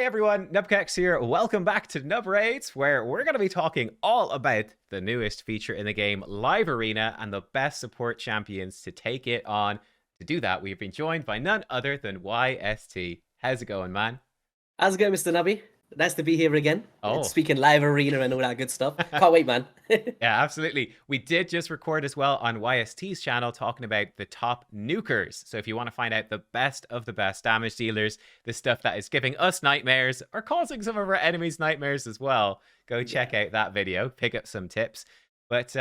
Hey everyone, nubkeks here. Welcome back to Nub Raids, where we're going to be talking all about the newest feature in the game, Live Arena, and the best support champions to take it on. To do that, we've been joined by none other than YST. How's it going, man? How's it going, Mr. Nubby? Nice to be here again. It's Oh, speaking live arena and all that good stuff. Can't wait, man. yeah, absolutely. We did just record as well on YST's channel talking about the top nukers. So if you want to find out the best of the best damage dealers, the stuff that is giving us nightmares or causing some of our enemies nightmares as well, go check Yeah. out that video, pick up some tips. But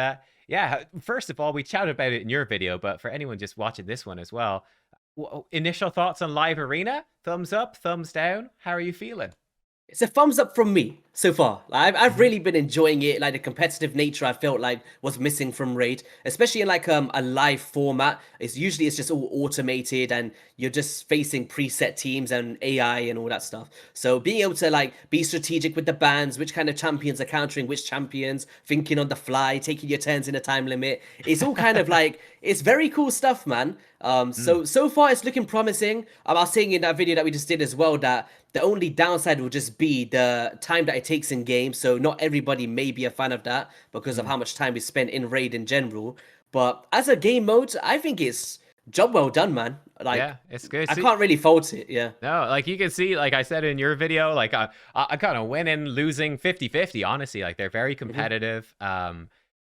yeah, first of all, we chatted about it in your video, but for anyone just watching this one as well, initial thoughts on Live Arena? Thumbs up, thumbs down? How are you feeling? It's a thumbs up from me so far. I've really been enjoying it. Like the competitive nature, I felt like was missing from Raid, especially in like a live format. It's just all automated, and you're just facing preset teams and AI and all that stuff. So being able to like be strategic with the bans, which kind of champions are countering which champions, thinking on the fly, taking your turns in a time limit. It's all kind of like it's very cool stuff, man. So far it's looking promising. I was saying in that video that we just did as well that the only downside will just be the time that it takes in game. So not everybody may be a fan of that because of how much time we spend in raid in general. But as a game mode, I think it's job well done, man. Like Yeah, it's good. I See, can't really fault it. Yeah. no, like you can see, like I said in your video, like I kind of winning, losing 50-50, honestly. Like they're very hmm competitive.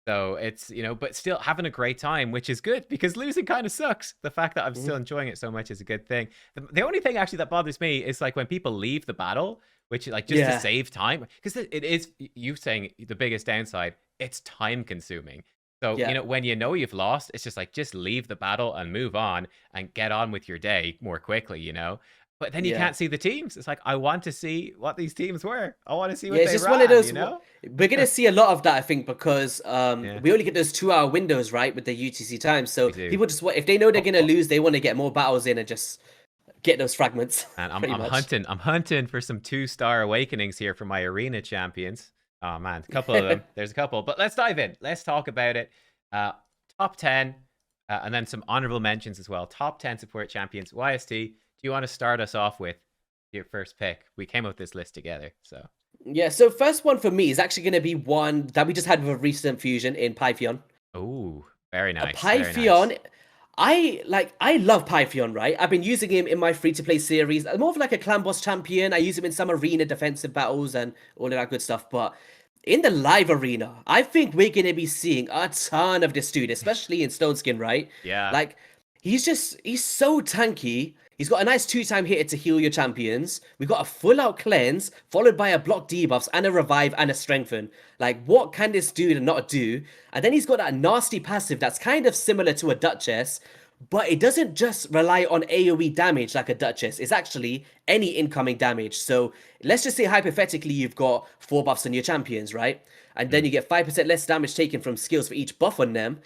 So it's, but still having a great time, which is good because losing kind of sucks. The fact that I'm still hmm enjoying it so much is a good thing. The only thing actually that bothers me is like when people leave the battle, which like just to Yeah. save time, because it is you saying the biggest downside, it's time consuming. So, Yeah. when you know you've lost, it's just like just leave the battle and move on and get on with your day more quickly. But then you Yeah. can't see the teams. It's like I want to see what these teams were. I want to see Yeah, what it's they just one of ran, those. you know? We're gonna see a lot of that, I think, because Yeah, we only get those 2 hour windows, right, with the UTC time. we So do. people just want, if they know they're Oh, gonna oh, lose, they want to get more battles in and just get those fragments, and I'm pretty I'm much. hunting. I'm hunting for some 2-star awakenings here for my arena champions. Oh man, a couple of them. There's a couple. But let's dive in. Let's talk about it. Uh Top 10 and then some honorable mentions as well. Top 10 support champions. YST, do you want to start us off with your first pick? We came up with this list together, so. Yeah, so first one for me is actually gonna be one that we just had with a recent fusion in Pythion. Oh, very A nice, very nice. Pythion, I love Pythion, right? I've been using him in my free-to-play series. I'm more of like a clan boss champion. I use him in some arena defensive battles and all of that good stuff. But in the live arena, I think we're gonna be seeing a ton of this dude, especially in Stone Skin, right? Yeah. Like he's so tanky. He's got a nice two-time hitter to heal your champions. We've got a full-out cleanse, followed by a block debuffs and a revive and a strengthen. Like, what can this dude not do? And then he's got that nasty passive that's kind of similar to a Duchess, but it doesn't just rely on AoE damage like a Duchess. It's actually any incoming damage. So let's just say hypothetically you've got 4 buffs on your champions, right? And then Mm. you get 5% less damage taken from skills for each buff on them.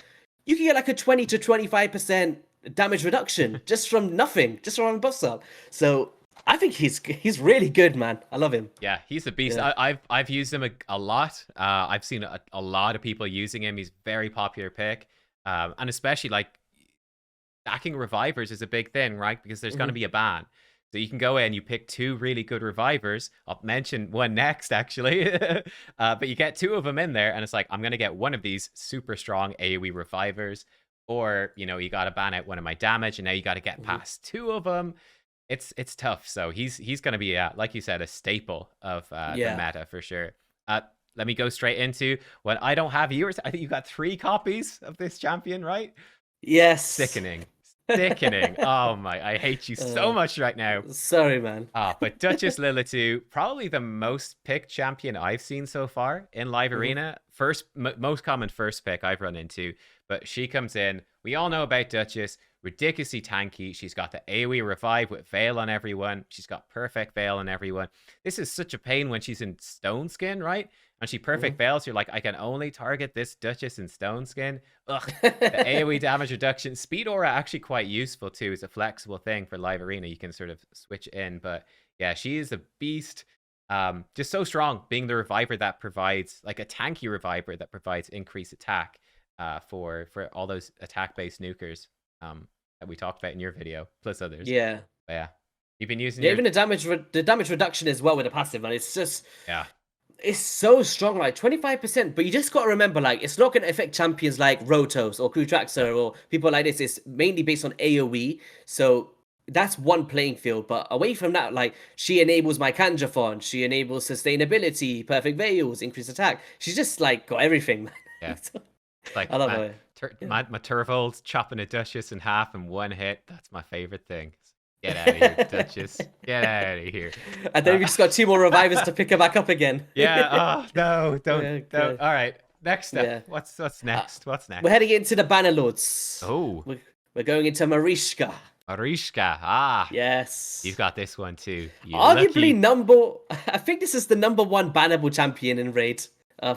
You can get like a 20 to 25% damage reduction just from nothing, just from a buff up. So I think he's really good, man. I love him. Yeah, he's a beast. Yeah. I've used him a lot. I've seen a lot of people using him. He's a very popular pick. And especially like stacking revivers is a big thing, right? Because there's going to hmm be a ban. So you can go in, you pick 2 really good revivers. I'll mention one next, actually. But you get 2 of them in there, and it's like, I'm going to get one of these super strong AoE revivers. Or, you got to ban out one of my damage, and now you got to get hmm past 2 of them. It's tough. So he's going to be, like you said, a staple of the Yeah. meta for sure. Let me go straight into what I don't have yours. I think you got 3 copies of this champion, right? Yes. Sickening. Sickening. Oh my, I hate you so uh, much right now. sorry, man. But Duchess Lilitu, probably the most picked champion I've seen so far in Live hmm Arena. Most common first pick I've run into. But she comes in. We all know about Duchess. Ridiculously tanky. She's got the AoE revive with Veil on everyone. She's got perfect Veil on everyone. This is such a pain when she's in Stone Skin, right? And she perfect hmm Veils. You're like, I can only target this Duchess in Stone Skin. Ugh. The AoE damage reduction. Speed Aura actually quite useful too. It's a flexible thing for Live Arena. You can sort of switch in. But yeah, she is a beast. Just so strong, being the reviver that provides, like a tanky reviver that provides increased attack for all those attack-based nukers that we talked about in your video, plus others. yeah. But yeah. You've been using Yeah, your even the damage reduction as well with the passive, man. It's just yeah. it's so strong, like 25%. But you just got to remember, like, it's not going to affect champions like Rotos or Yeah. Krutraxa or people like this. It's mainly based on AoE. So that's one playing field. But away from that, like, she enables my Kanjathon, she enables sustainability, perfect veils, increased attack. She's just like got everything, man. Yeah. So, Like I love my her. Yeah. my Turvold's chopping a Duchess in half in one hit. That's my favorite thing. Get out of here, Duchess. Get out of here. And then Uh, we just got two more revivers to pick her back up again. yeah. Oh no! Yeah, Don't. good. All right. Next step. Yeah. What's Uh, next? What's we're next? heading into the Banner Lords. Oh, We're going into Marishka. Arishka. Ah, you've Yes. got this one too. You Arguably lucky number, I think this is the number one bannable champion in Raid.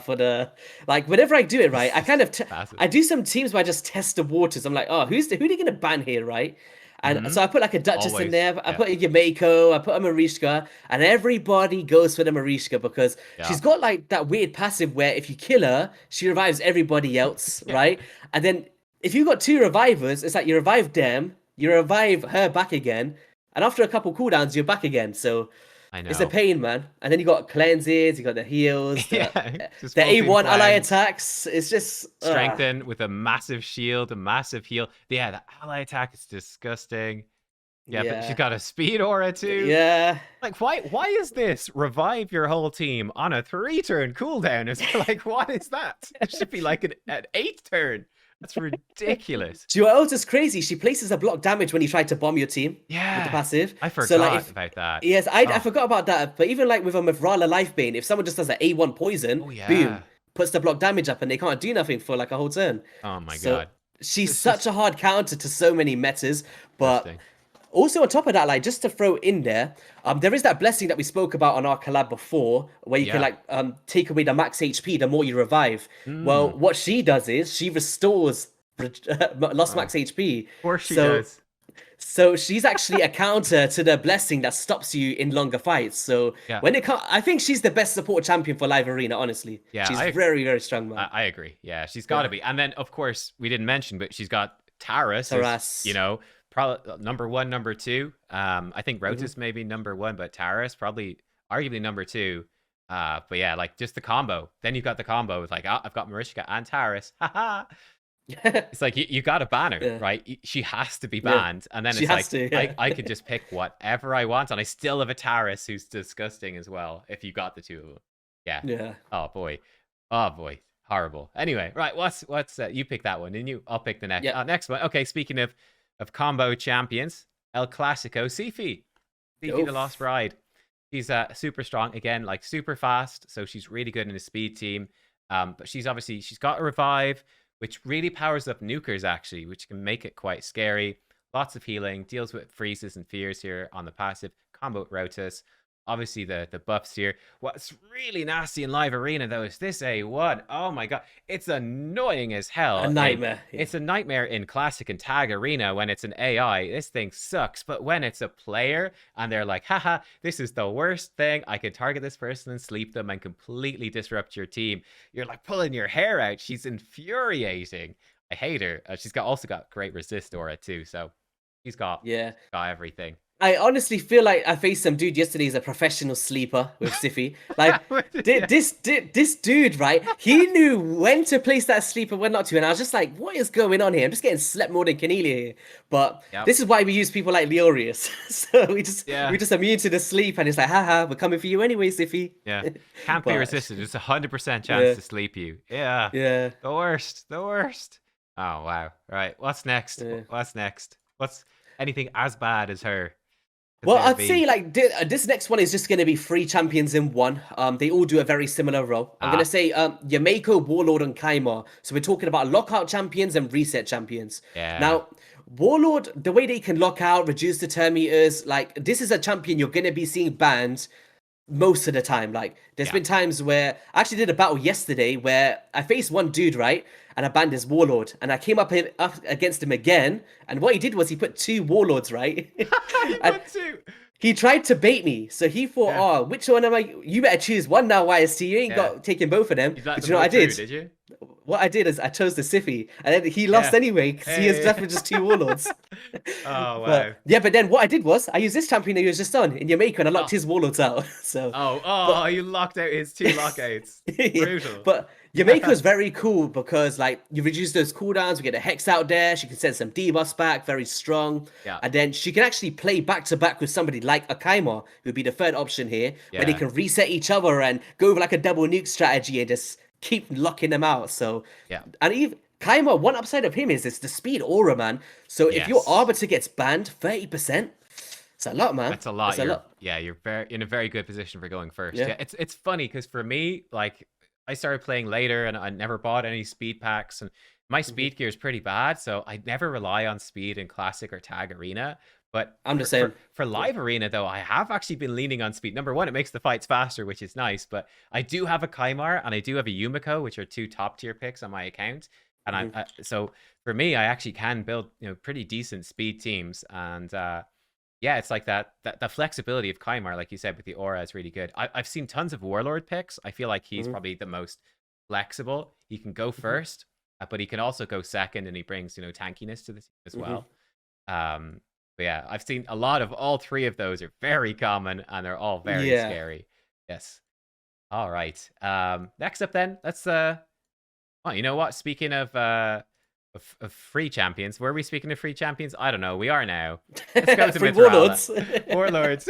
For the like, whenever I do it right, I kind of passive. I do some teams where I just test the waters. I'm like, oh, who are they gonna ban here, right? And Hmm. so I put like a Duchess in Always. there. I Yeah. put a Yumeko. I put a Marishka, and everybody goes for the Marishka because Yeah. she's got like that weird passive where if you kill her, she revives everybody else, Yeah. right? And then if you got two revivers, it's like you revive them, you revive her back again, and after a couple cooldowns, you're back again. So I it's a know. pain, man. And then you got cleanses, you got the heals, Yeah. Just the full team A1 ally cleanse. attacks. It's just Strengthen with a massive shield, a massive heal. Yeah, the ally attack is disgusting. Yeah, but she's yeah, got a speed aura too. yeah. Like, why is this revive your whole team on a 3-turn cooldown? It's like, what is that? It should be like an 8-turn. That's ridiculous. Do you know what else is crazy? She places a block damage when you try to bomb your team with the Yeah, passive. I So like forgot if about that. yes, I Oh, forgot about that. But even like with a Mithrala Lifebane, if someone just does an A1 poison, oh boom, yeah. puts the block damage up and they can't do nothing for like a whole turn. Oh my So god. she's It's such just a hard counter to so many metas. But disgusting. also on top of that, like just to throw in there, there is that blessing that we spoke about on our collab before, where you can Yeah. like take away the max HP the more you revive. Well, Mm. what she does is she restores lost Oh, of max HP. course she So does. so she's actually a counter to the blessing that stops you in longer fights. So Yeah. when it comes, I think she's the best support champion for Live Arena. Honestly, Yeah, she's very very strong, man. I agree. Yeah, she's got to Yeah. be. And then, of course, we didn't mention, but she's got Taras, Taras. you know, probably number one, number two. I think Mhm. Rotus maybe number one, but Taras probably arguably number two. But yeah, like just the combo. Then you've got the combo with like, oh, I've got Mariska and Taras. Haha. It's like you got a banner, Yeah. right? She has to be Yeah. banned, and then She it's has like to, yeah. I could just pick whatever I want, and I still have a Taras who's disgusting as well. If you got the two of them, yeah. Yeah. Oh boy, horrible. Anyway, right? What's you pick that one, didn't you? I'll pick the next. Yeah. Next one. Okay, speaking of combo champions, El Clasico, Sifi, the Oof. Lost Bride. She's super strong again, like super fast. So she's really good in a speed team. But she's got a revive, which really powers up nukers actually, which can make it quite scary. Lots of healing, deals with freezes and fears here on the passive. Combo with Rotus. Obviously the buffs here. What's really nasty in Live Arena though is this A1. Oh my god, it's annoying as hell. A nightmare. Yeah. It's a nightmare in Classic and Tag Arena when it's an AI. This thing sucks. But when it's a player and they're like, haha, this is the worst thing. I can target this person and sleep them and completely disrupt your team. You're like pulling your hair out. She's infuriating. I hate her. She's also got great resist aura too. So she's got everything. I honestly feel like I faced some dude yesterday as a professional sleeper with Siffy. Like Yeah. this dude, right? He knew when to place that sleep and when not to, and I was just like, "What is going on here? I'm just getting slept more than Cornelia here." But Yep. this is why we use people like Leorius. So we're Yeah. just immune to the sleep, and it's like, "Haha, we're coming for you anyway, Siffy." Yeah. Can't be But- resisted. It's 100% chance Yeah. to sleep you. Yeah. Yeah. The worst. The worst. Oh wow. Right. What's next? Yeah. What's next? What's anything as bad as her? Could Well, there I'd be? say like this next one is just going to be 3 champions in one. They all do a very similar role. I'm going to say Yameko, Warlord, and Kaimar. So we're talking about lockout champions and reset champions. Yeah. Now, Warlord, the way they can lock out, reduce the turn meters, like this is a champion you're going to be seeing banned most of the time. Like there's Yeah. been times where I actually did a battle yesterday where I faced one dude, right? And I banned his Warlord. And I came up against him again. And what he did was he put 2 Warlords, right? You And- put two. he tried to bait me, so he thought, Yeah. "Oh, which one am I? You better choose one now, YST. You ain't Yeah. got taking both of them." You let But them you know what I go through, did? Did you? what I did is I chose the Siphi, and then he lost Yeah. anyway because he is Hey. left with just 2 warlords. Oh But wow. yeah, but then what I did was I used this champion that you was just on in Jamaica, and I locked Oh. his warlords out. So, Oh, but you locked out his 2 lockouts. yeah, Brutal. but Yamaiko is very cool because like you reduce those cooldowns, we get a Hex out there, she can send some debuffs back, very strong. Yeah. And then she can actually play back to back with somebody like Akaima, who'd be the third option here, where they Yeah. can reset each other and go over like a double nuke strategy and just keep locking them out. So Yeah. and even Kaima, one upside of him is it's the speed aura, man. So if your Yes. Arbiter gets banned 30%, it's a lot, man. That's a lot. It's a lot. You're very in a very good position for going first. Yeah. Yeah, it's funny because for me, like I started playing later and I never bought any speed packs and my Mhm. speed gear is pretty bad, so I never rely on speed in classic or tag arena. But I'm the for, same. for, for Yeah. live arena though, I have actually been leaning on speed. Number one, it makes the fights faster, which is nice. But I do have a Kaimar and I do have a Yumiko, which are 2 top tier picks on my account. And Mhm. so for me, I actually can build pretty decent speed teams and. Yeah, it's like that the flexibility of Kaimar, like you said, with the aura is really good. I've seen tons of Warlord picks. I feel like he's Mhm. probably the most flexible. He can go Mhm. first, but he can also go second, and he brings tankiness to the team as Mhm. well. But yeah, I've seen a lot of all 3 of those are very common, and they're all very Yeah. scary. Yes. All right. Next up, then, let's Oh, you know what? Speaking of free champions, were we speaking of free champions? I don't know. We are now. Let's go to Free Mithrala. warlords. Warlords.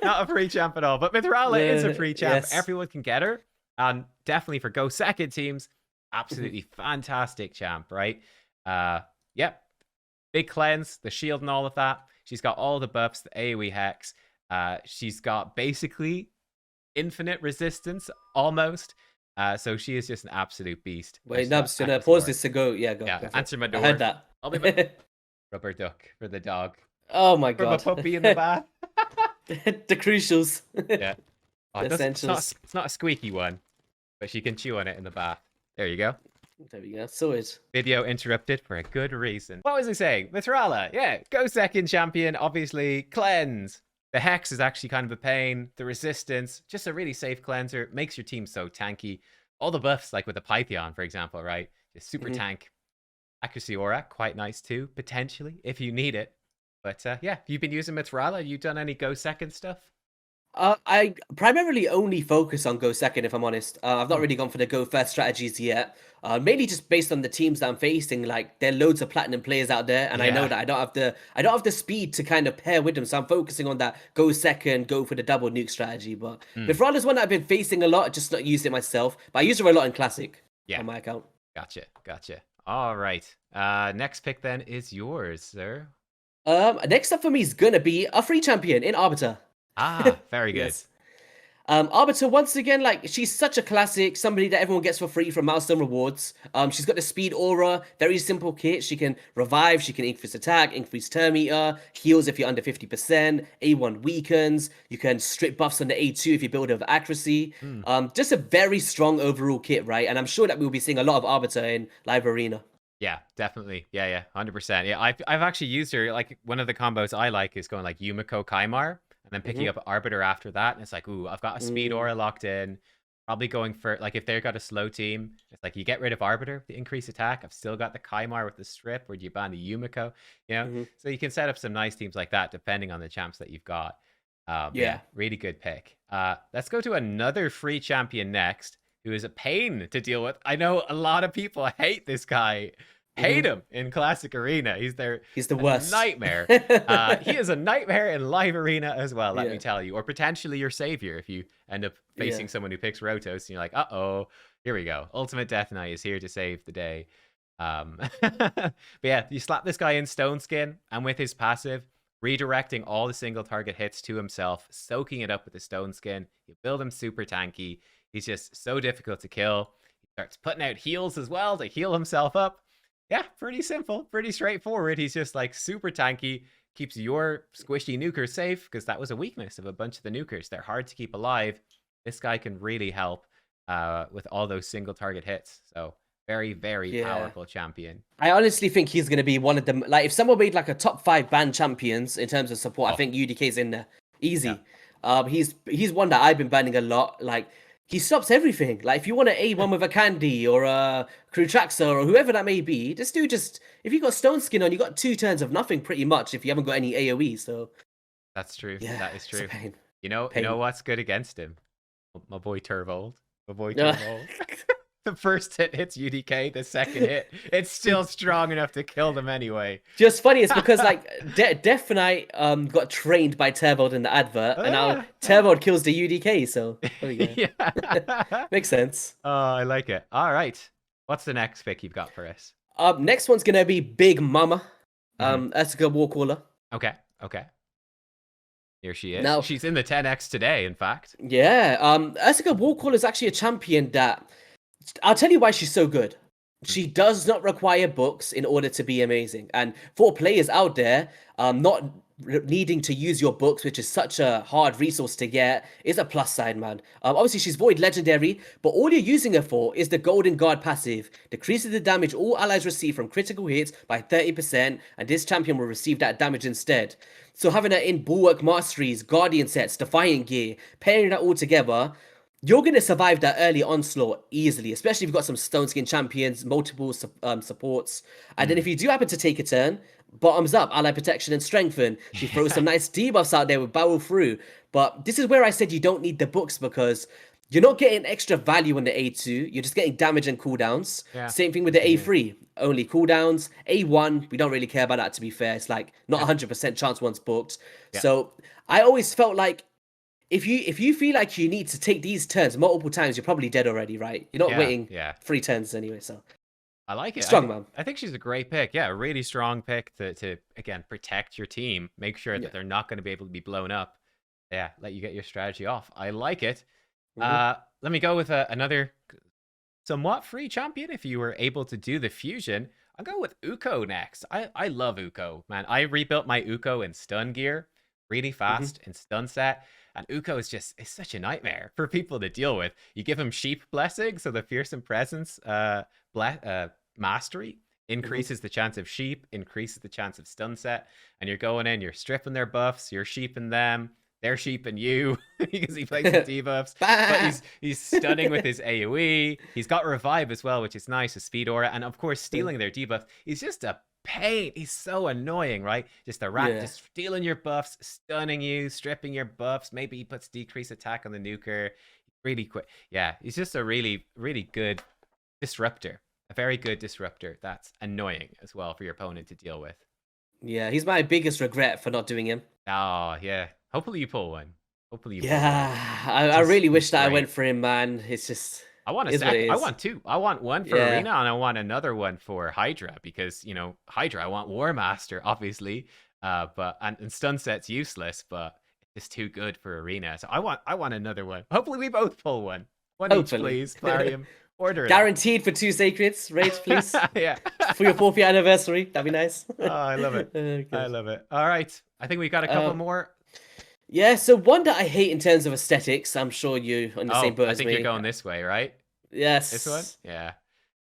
Not a free champ at all. But Mithrala is a free champ. Yes. Everyone can get her. And definitely for Go Second teams, Mhm. absolutely fantastic champ, right? Yep. Big cleanse, the shield and all of that. She's got all the buffs, the AoE hex. She's got basically infinite resistance, almost. So she is just an absolute beast. Wait, She's got Nubs, you wanna accuracy pause aura. this to go? Yeah, go, Yeah, go for it. answer my I heard door. that. I'll be back. Rubber duck for the dog. Oh my From a god. puppy in the bath. The crucials. Yeah. Oh, The it's essentials. not a squeaky one, but she can chew on it in the bath. There you go. There we go. Sorted. Video interrupted for a good reason. What was I saying? Mithrala, yeah, go second champion, obviously. Cleanse. The Hex is actually kind of a pain. The Resistance, just a really safe cleanser. Makes your team so tanky. All the buffs, like with the Pythion, for example, right? Just super Mhm. tank. Accuracy aura, quite nice too, potentially, if you need it. But yeah, you've been using Mithrala. You done any go second stuff? I primarily only focus on go second, if I'm honest. I've not Hmm. really gone for the go first strategies yet. Mainly just based on the teams that I'm facing. Like there are loads of platinum players out there, and I know Yeah. that I don't have the speed to kind of pair with them. So I'm focusing on that go second, go for the double nuke strategy. But Mm. Mithral one that I've been facing a lot, just not used it myself. But I use her a lot in classic Yeah. on my account. Gotcha. All right. Next pick then is yours, sir. Next up for me is gonna be a free champion in Arbiter. Ah, very good. Yes. Arbiter, once again, like she's such a classic, somebody that everyone gets for free from milestone rewards. She's got the speed aura, very simple kit. She can revive, she can increase attack, increase turn meter, heals if you're under 50%, A1 weakens, you can strip buffs on the A2 if you build over accuracy. Mm. Just a very strong overall kit, right? And I'm sure that we'll be seeing a lot of Arbiter in live arena. Yeah, definitely. Yeah, 100%. Yeah, I've actually used her. Like one of the combos I like is going like Yumiko Kaimar and then picking Hmm. up Arbiter after that. And it's like, ooh, I've got a speed Mm, aura locked in. Probably going for like if they've got a slow team, it's like you get rid of Arbiter, the increase attack. I've still got the Kaimar with the strip, or do you ban the Yumiko? hmm. So you can set up some nice teams like that depending on the champs that you've got. But yeah, Yeah. really good pick. Let's go to another free champion next, who is a pain to deal with. I know a lot of people hate this guy. Hate Hmm. him in Classic Arena. He's He's the a worst. nightmare. He is a nightmare in Live Arena as well, let me Yeah. tell you. Or potentially your savior if you end up Yeah. facing someone who picks Rotos and you're like, uh-oh, here we go. Ultimate Death Knight is here to save the day. But yeah, you slap this guy in Stone Skin, and with his passive, redirecting all the single target hits to himself, soaking it up with the Stone Skin. You build him super tanky. He's just so difficult to kill. He starts putting out heals as well to heal himself up. Yeah, pretty simple, pretty straightforward. He's just like super tanky, keeps your squishy nukers safe because that was a weakness of a bunch of the nukers. They're hard to keep alive. This guy can really help with all those single target hits. So very Yeah. powerful champion. I honestly think he's gonna be one of them. Like, if someone made like a top 5 band champions in terms of support, I Oh, think UDK's in there, yeah. easy. He's one that I've been banning a lot. Like, he stops everything. Like if you want to A1 with a Candy or a Krutraxa or whoever that may be, this dude just if you got Stone Skin on, you got 2 turns of nothing pretty much if you haven't got any AoE. So That's true. yeah, That is it's a true. pain. You know Pain. what's good against him? My boy Turvold. My boy Uh, Turvold. The first hit hits UDK. The second hit, it's still strong enough to kill them anyway. Just funny, it's because like Death Knight got trained by Turvold in the advert, and now Turvold kills the UDK. So there we go. Yeah. Makes sense. Oh, I like it. All right. What's the next pick you've got for us? Next one's gonna be Big Mama, Hmm. Asuka Warcaller. Okay. Okay. Here she is. Now, She's in the 10x today, in fact. yeah, Asuka Warcaller is actually a champion that I'll tell you why she's so good. She does not require books in order to be amazing. And for players out there, not needing to use your books, which is such a hard resource to get, is a plus side, man. Obviously, she's Void Legendary, but all you're using her for is the Golden Guard passive. Decreases the damage all allies receive from critical hits by 30%, and this champion will receive that damage instead. So having her in Bulwark Masteries, Guardian sets, Defiant Gear, pairing that all together, you're going to survive that early onslaught easily, especially if you've got some Stone Skin champions, multiple supports. And then if you do happen to take a turn, bottoms up, ally protection and strengthen. She throws some nice debuffs out there with barrel through. But this is where I said you don't need the books because you're not getting extra value on the A2. You're just getting damage and cooldowns. Yeah. Same thing with the Mhm. A3. Only cooldowns. A1, we don't really care about that to be fair. It's like not Yeah. 100% chance once booked. Yeah. So I always felt like if you feel like you need to take these turns multiple times, you're probably dead already, right? You're not Yeah. waiting Yeah. 3 turns anyway. So I like it. strong, man. I think she's a great pick. Yeah, a really strong pick to again protect your team, make sure Yeah. that they're not going to be able to be blown up. Yeah, let you get your strategy off. I like it. Hmm. Let me go with another somewhat free champion if you were able to do the fusion. I'll go with Uko next. I love Uko, man. I rebuilt my Uko in stun gear really Hmm. fast in stun set. And Uko is just it's such a nightmare for people to deal with. You give him sheep blessing, so the fearsome presence mastery Hmm. increases the chance of sheep, increases the chance of stun set, and you're going in, you're stripping their buffs, you're sheeping them, they're sheeping you because he plays some debuffs. But Bah! he's stunning with his AoE. He's got revive as well, which is nice, a speed aura, and of course stealing their debuff. He's just a pain. He's so annoying, right? Just a rat, Yeah. just stealing your buffs, stunning you, stripping your buffs. Maybe he puts decrease attack on the nuker. Really quick. Yeah, he's just a really, really good disruptor. A very good disruptor. That's annoying as well for your opponent to deal with. Yeah, he's my biggest regret for not doing him. Oh, yeah. Hopefully you pull one. Hopefully you pull one. Yeah, I really He's wish that I great. went for him, man. It's just I want a is what second. it I is. want two. I want one for Yeah. Arena and I want another one for Hydra because, you know, Hydra, I want War Master, obviously. But and stun set's useless, but it's too good for Arena. So I want another one. Hopefully we both pull one. One each, Hopefully. please. Plarium. Order it up. Guaranteed for 2 sacreds, raids, please. Yeah. For your 4th year anniversary. That'd be nice. Oh, I love it. I Good. love it. All right. I think we got a couple Um, more. yeah, so one that I hate in terms of aesthetics, I'm sure you're on the same Oh, boat I as think you're me. going this way, right? This one? Yes. Yeah.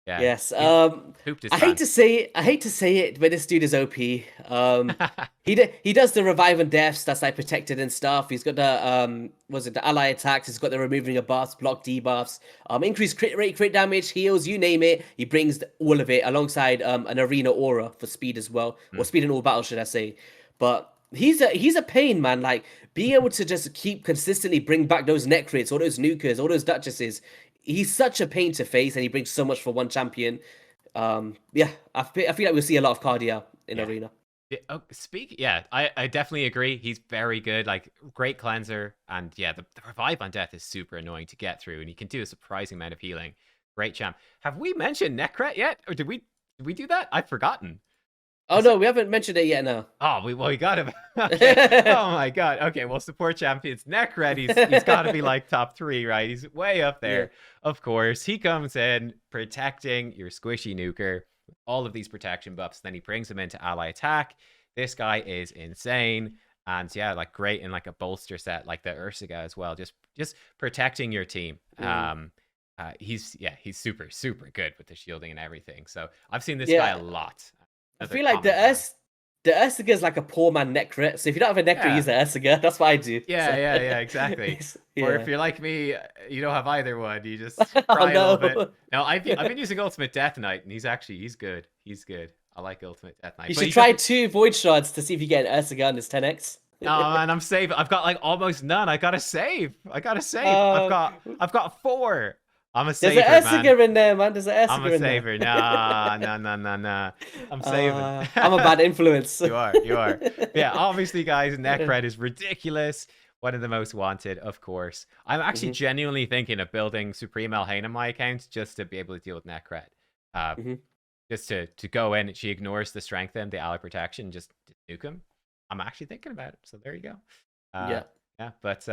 Yeah. Yes. He's pooped his I hate to pants. say it. I hate to say it, but this dude is OP. He does the revive and deaths that's like protected and stuff. He's got the was it the ally attacks? He's got the removing of buffs, block debuffs, increased crit rate, crit damage, heals, you name it. He brings all of it alongside an arena aura for speed as well, or Mm. speed in all battles, should I say? But he's a pain, man. Like being able to just keep consistently bring back those net crits, all those nukers, all those duchesses. He's such a pain to face, and he brings so much for one champion. Yeah, I feel like we'll see a lot of Cardia in Yeah. arena. Yeah, oh, yeah, I definitely agree. He's very good, like great cleanser, and yeah, the revive on death is super annoying to get through, and he can do a surprising amount of healing. Great champ. Have we mentioned Necret yet, or did we do that? I've forgotten. Oh I no, said, we haven't mentioned it yet. No. oh, we got him. Okay. Oh my god. Okay, well, support champions Necret. He's got to be like top 3, right? He's way up Yeah. there. Of course, he comes in protecting your squishy nuker all of these protection buffs. Then he brings them into ally attack. This guy is insane. And yeah, like great in like a bolster set like the Ursiga as well. Just protecting your team. Mm. He's super, super good with the shielding and everything. So I've seen this guy a Yeah. lot. I Another feel like common guy. The Ursaga is like a poor man neck crit. So if you don't have a neck crit, Yeah. use the Ursaga. That's what I do. Yeah, So yeah, yeah, exactly. Or if yeah. you're like me, you don't have either one. You just Oh cry a little bit. no. No, I've been using Ultimate Death Knight, and he's good. He's good. I like Ultimate Death Knight, You but should he's try definitely. 2 Void Shards to see if you get an Ursaga on this 10x. Oh man, I'm saving. I've got like almost none. I gotta save. I gotta save. I've uh, got I've got four. I'm a there's an saver, man. Ursaga in there, man. There's an I'm a Ursaga in there. saver. Nah, nah, nah, nah, nah. I'm saving. I'm a bad influence. You are. You are. But yeah, obviously, guys, Necred is ridiculous. One of the most wanted, of course. I'm actually hmm genuinely thinking of building Supreme Elhain on my account just to be able to deal with Necred. Uh, hmm just to go in, she ignores the strengthen, the ally protection, just nuke him. I'm actually thinking about it. So there you go. Yeah. Yeah, but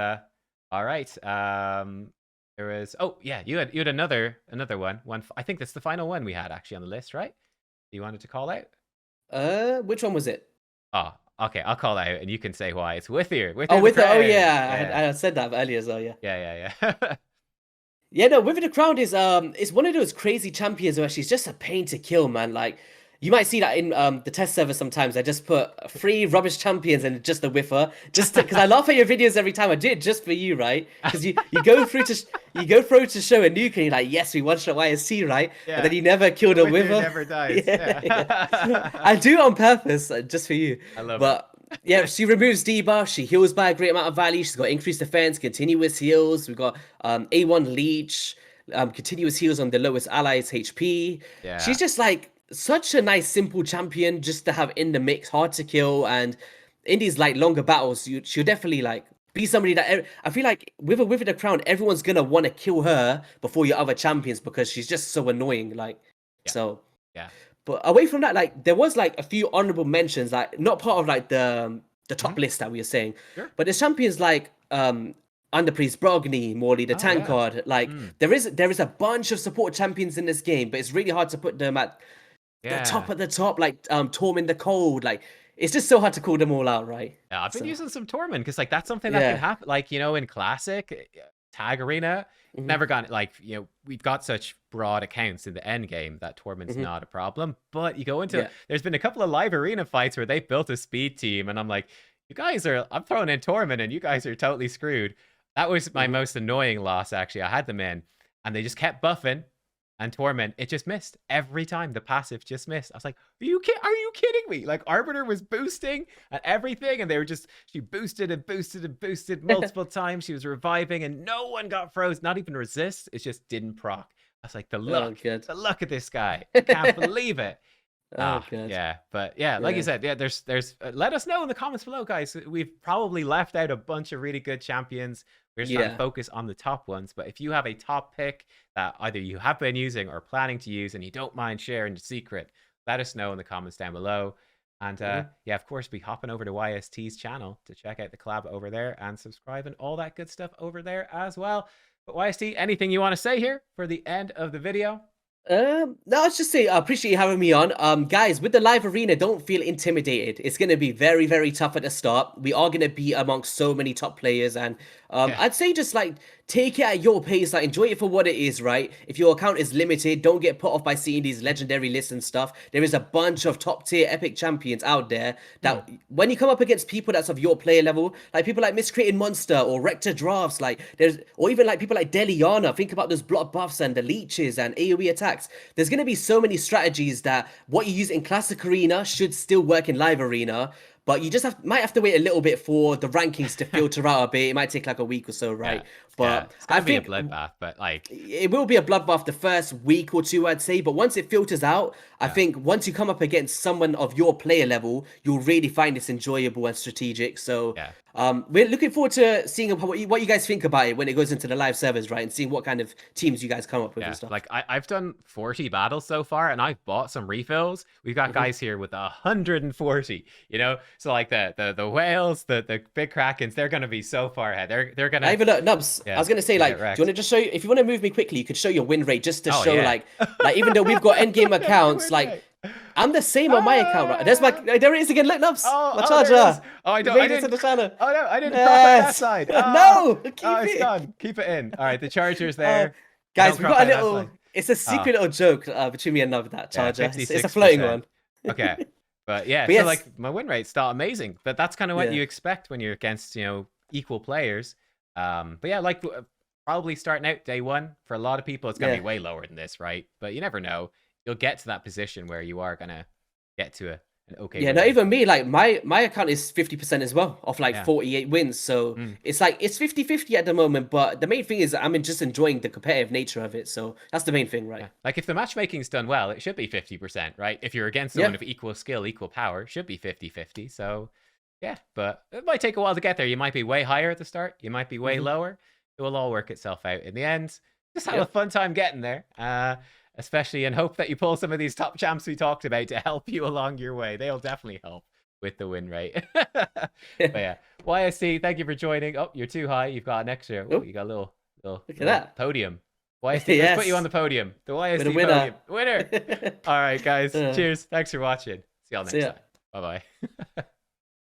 all right. There was yeah, you had another one. I think that's the final one we had actually on the list, right? You wanted to call out? Which one was it? Oh, okay. I'll call that out, and you can say why. It's Wither. Oh, Wither the with the, oh Crown. yeah, Yeah, I had said that earlier as well. Yeah. yeah, yeah, yeah. Yeah, no, Wither the Crown is one of those crazy champions where she's just a pain to kill, man. Like you might see that in the test server sometimes. I just put 3 rubbish champions and just a whiffer, just because I laugh at your videos every time. I do it just for you, right? Because you go through to you go through to show a nuke and you're like, yes, we one shot YST, right? And Yeah. then you never killed The a Wither wither. never dies. Yeah, yeah. Yeah. I do it on purpose, just for you. I love it. But yeah, she removes debuff. She heals by a great amount of value. She's got increased defense, continuous heals. We've got A1 leech, continuous heals on the lowest allies' HP. Yeah. She's just like such a nice, simple champion just to have in the mix, hard to kill, and in these like longer battles, she'll definitely like be somebody that I feel like with the crown, everyone's gonna want to kill her before your other champions because she's just so annoying. Like Yeah. so. Yeah. But away from that, like there was like a few honorable mentions, like not part of like the top Mhm. list that we were saying, Sure. but there's champions like Underpriest Brogni, Morley, the Oh yeah. Tankard. Like Mm. there is a bunch of support champions in this game, but it's really hard to put them at Yeah. the top, like Torm the Cold. Like it's just so hard to call them all out, right? Yeah, I've been So using some Torment because like that's something that can yeah. happen. Like in classic tag arena, hmm never gone like we've got such broad accounts in the end game that Torment's hmm not a problem. But you go into Yeah. there's been a couple of live arena fights where they built a speed team, and I'm like, you guys are I'm throwing in Torment, and you guys are totally screwed. That was my hmm most annoying loss actually. I had them in, and they just kept buffing. And Torment, it just missed every time. The passive just missed. I was like, Are you kidding me? Like Arbiter was boosting and everything, and they were just she boosted and boosted and boosted multiple times. She was reviving, and no one got froze. Not even resist. It just didn't proc. I was like, Oh good. the luck of this guy. I can't believe it. Oh Ah, good. yeah, but yeah, like you Yeah. said, yeah, there's let us know in the comments below, guys. We've probably left out a bunch of really good champions. We're just trying to Yeah. focus on the top ones. But if you have a top pick that either you have been using or planning to use, and you don't mind sharing the secret, let us know in the comments down below. And hmm yeah, of course, be hopping over to YST's channel to check out the collab over there and subscribe and all that good stuff over there as well. But YST, anything you want to say here for the end of the video? No, I was just say I appreciate you having me on. Guys, with the live arena, don't feel intimidated. It's gonna be very, very tough at the start. We are gonna be amongst so many top players, and Yeah, I'd say just like take it at your pace, like enjoy it for what it is, right? If your account is limited, don't get put off by seeing these legendary lists and stuff. There is a bunch of top tier epic champions out there hmm. that when you come up against people that's of your player level, like people like Miscreated Monster or Rector Drafts, like there's or even like people like Deliana, think about those block buffs and the leeches and AoE attacks. There's going to be so many strategies that what you use in classic arena should still work in live arena, but you just might have to wait a little bit for the rankings to filter out a bit. It might take like a week or so, Yeah, right? yeah. But It's I gonna be a think bloodbath, but like, it will be a bloodbath the first week or two, I'd say. But once it filters out, I yeah, think once you come up against someone of your player level, you'll really find this enjoyable and strategic. So yeah. we're looking forward to seeing what you guys think about it when it goes into the live servers, right? And seeing what kind of teams you guys come up with and Yeah, stuff. like I've done 40 battles so far, and I've bought some refills. We've got hmm guys here with 140. So like the whales, the big krakens, they're gonna be so far ahead. They're Now, gonna even look, Nubs, I yeah, was gonna say, get like, do you want wrecked. to just show you if you want to move me quickly, you could show your win rate just to Oh show, yeah. like even though we've got end game Yeah, my accounts, win like rate. I'm the same on my account, right? There's my Ah! there it is again. Look, Nubs, my Oh, there it is. charger. Oh, You made I it to didn't. the channel. Oh no, I didn't crop out that Yes. side. No, keep Oh, it's it. gone. Keep it in. All right, the charger's there. Guys, Don't we've crop got a out that little. side. It's a Oh, secret little joke between me and Nub, that yeah, charger. It's a floating 56%. one. Okay. But yeah, But so yes, like my win rate's still amazing. But that's kind of what yeah, you expect when you're against, equal players. But yeah, like probably starting out day one, for a lot of people, it's gonna be yeah. way lower than this, right? But you never know. You'll get to that position where you are gonna get to an okay Yeah, win not rate. even me. Like my account is 50% as well of like Yeah. 48 wins. So Mm. it's like it's 50-50 at the moment. But the main thing is just enjoying the competitive nature of it. So that's the main thing, Yeah. right? Like if the matchmaking's done well, it should be 50%, right? If you're against someone Yeah. of equal skill, equal power, it should be 50-50. So yeah, but it might take a while to get there. You might be way higher at the start, you might be way Hmm. lower. It will all work itself out in the end. Just have a Yep. fun time getting there. Especially and hope that you pull some of these top champs we talked about to help you along your way. They'll definitely help with the win rate. But yeah, YSC, thank you for joining. Oh, you're too high. You've got an extra. Oh, Oh, you got a look at little that. podium. YSD, let's put you on Yes. the podium. The We're the YSD winner. podium. Winner. All right, guys. Uh, Cheers. Thanks for watching. See y'all See next ya. time. Bye bye.